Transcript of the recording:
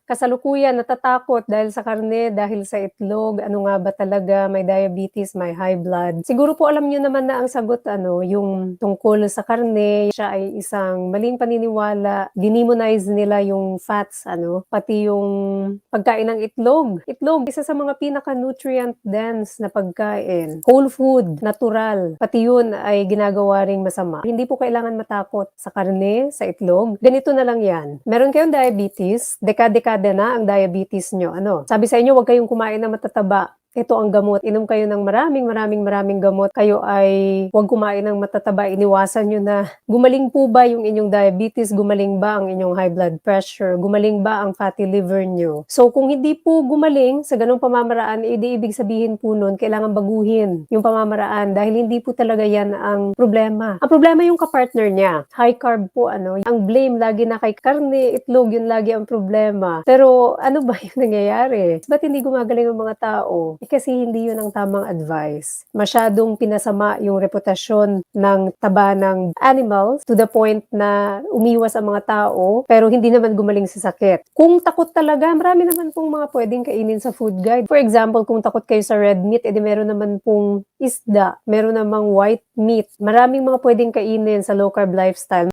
kasalukuyan natatakot dahil sa karne, dahil sa itlog, ano nga ba talaga, may diabetes, may high blood. Siguro po alam niyo naman na ang sagot yung tungkol sa karne, siya ay isang maling paniniwala. Dinimonize nila yung fats, pati yung pagkain ng itlog. Itlog, isa sa mga pinaka-nutrient dense na pagkain. Whole food, natural. Pati yun ay ginagawa ring masama. Hindi po kailangan matakot sa karne, sa itlog. Ganito na lang yan. Meron kayong diabetes, dekada na ang diabetes nyo. Sabi sa inyo, huwag kayong kumain ng matataba. Ito ang gamot. Inom kayo ng maraming gamot. Kayo ay huwag kumain ng matataba. Iniwasan nyo na. Gumaling po ba yung inyong diabetes? Gumaling ba ang inyong high blood pressure? Gumaling ba ang fatty liver nyo? So kung hindi po gumaling sa ganung pamamaraan, ibig sabihin po nun, kailangan baguhin yung pamamaraan dahil hindi po talaga yan ang problema. Ang problema yung kapartner niya. High carb po, ang blame lagi na kay karne, itlog, yun lagi ang problema. Pero ano ba yung nangyayari? Ba't hindi gumagaling ang mga tao? Kasi hindi yun ang tamang advice. Masyadong pinasama yung reputasyon ng taba ng animals to the point na umiwas ang mga tao pero hindi naman gumaling sa sakit. Kung takot talaga, marami naman pong mga pwedeng kainin sa food guide. For example, kung takot kayo sa red meat, edi meron naman pong isda, meron namang white meat. Maraming mga pwedeng kainin sa low carb lifestyle.